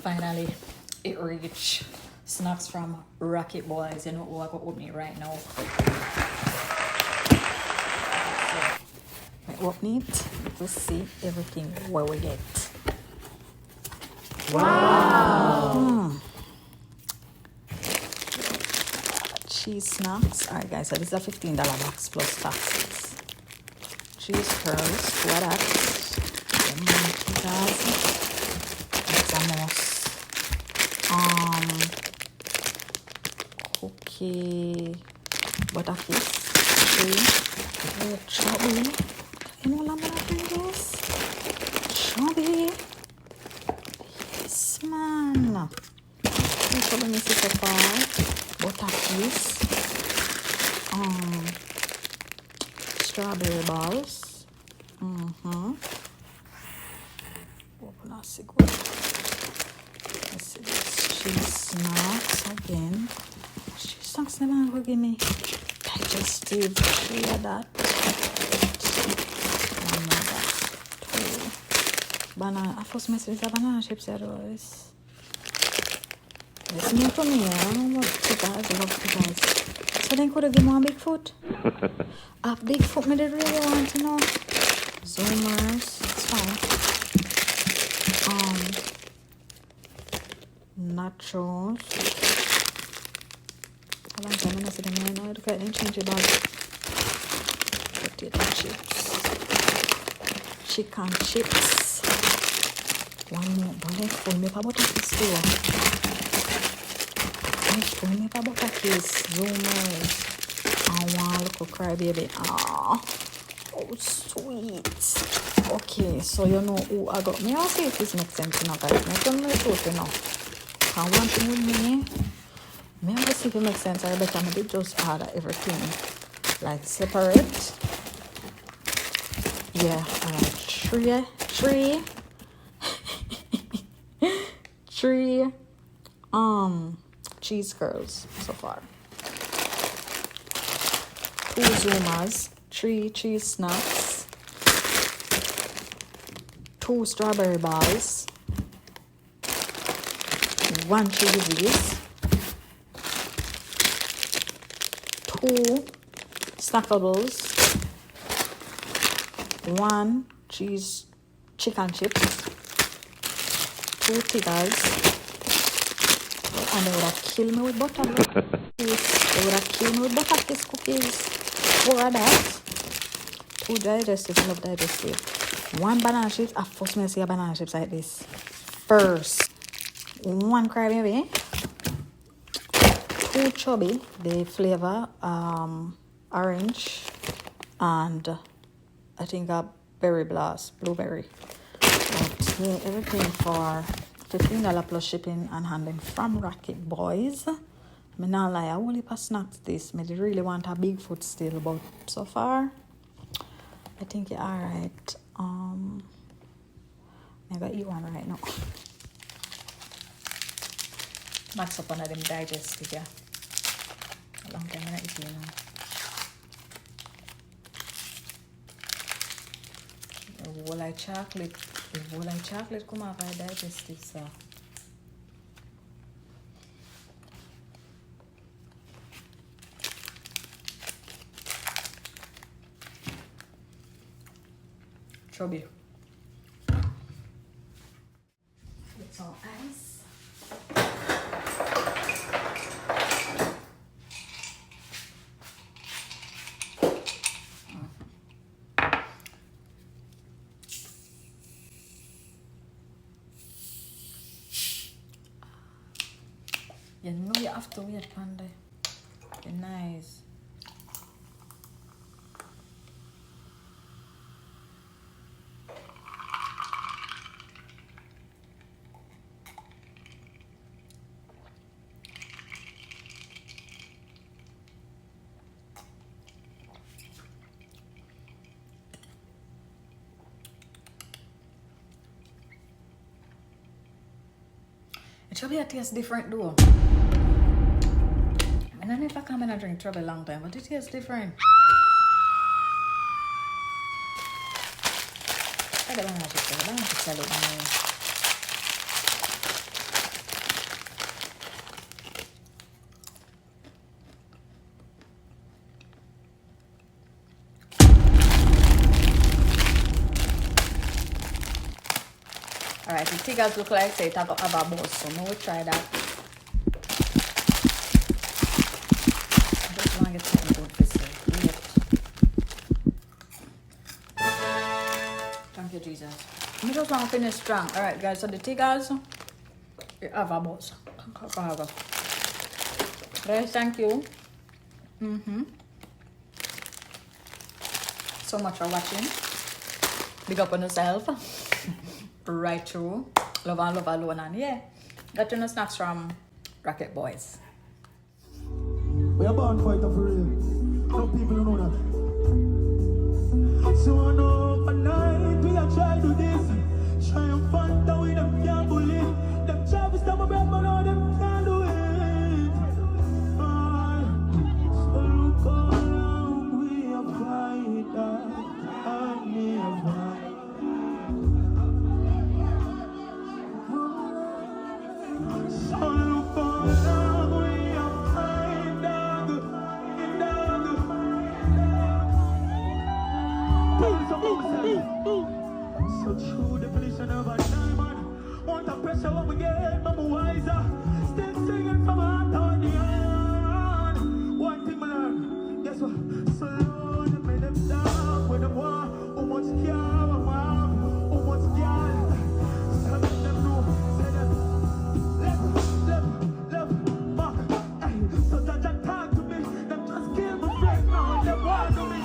Finally, it reached. Snacks from Rocket Boys. You know who I got with me right now. So, I open it to see everything what we get. Wow! Cheese snacks. Alright guys, so this is a $15 box plus taxes. Cheese curls, what that? Tigaz. That's a mouse. Cookie, butter kiss, chubby. You know what I'm gonna bring this? Chubby. Yes, man. Chubby miss it so far. Butter kiss. Strawberry balls. Open our cigarette. Let's see this cheese snacks again. Cheese snacks never will give me digestive. Hear that? One more that. Two. Banana. I first message the banana chips otherwise. It's new for me. I don't know what you guys love you guys. So then could have given one Bigfoot? A Bigfoot me did really want to know. Zoomers. It's fine. Nachos. How long time I see them right now? Look at them change it back. Potato chips. Chicken chips. One more. But let's pull me up about this too. Let's pull me up about this. Zoomers. And one little crybaby. Oh, sweet. Okay, so you know who I got. Me I'll see if this makes sense, you know, guys. I don't know the truth, you know. Can one thing with me? Me I'll see if it makes sense. I better maybe just order everything like separate. Yeah, three cheese curls so far. 2 Zumas, 3 cheese snacks, 2 strawberry balls, 1 cheese zees, 2 snackables, 1 cheese chicken chips, 2 tigaz, and they would have killed me with butter. They would have killed me with butter kiss cookies. 4 of that. 2 digestives, love digestive. 1 banana chips. I first may see a banana chips like this. First, 1 crybaby. 2 chubby. The flavor orange and I think a berry blast, blueberry. But yeah, everything for $15 plus shipping and handling from Rocket BOYZ. Me not lie, I only pass snacks this. Me really want a Bigfoot still, but so far I think it's alright. I'm gonna eat one right now. Max up on them digestive, yeah. A long time I not eat, you know. The whole like chocolate come out by digestive, so. Chubby. It's all ice. You know you have to wait, Panda. It's nice. It should be a taste different though. I don't know if I come in and drink trouble a long time, but it tastes different. I don't know what to say. Alright, the tigaz look like say it have a buzz, so now we try that. I just want to get something good this way. Thank you, Jesus. I just want to finish strong. Alright, guys, so the tigaz, it have a buzz. Guys, thank you. So much for watching. Big up on yourself. Right through. Love and love alone. And yeah, got your snacks from Rocket Boys. We are born fighter for real. No people know that. So I know at night we are trying to do this. Try and find out with them can't bully. Them try to stop my breath, but all them can't do it. So look around, we are fighter. And me a fight. So look around, we are fighter. So true definition of a diamond. Want the pressure when we get, but I'm wiser. Still singing from my heart on the iron. One thing I learned, guess what? So Lord, they made them down when they want. How much care I want, how much care. So let them know, say them, left, back. So that talk to me, them just kill my friend now. They want to me.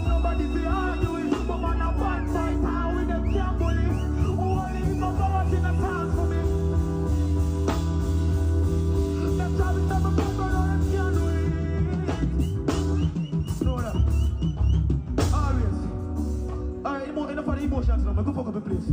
Nobody be arguing, but man, I one fight out with them can't bully. Only if I'm going in the town for me. Them try to stop a people, but them can't do it. Know that. Always. Alright, enough of the emotions now. Go fuck up the place.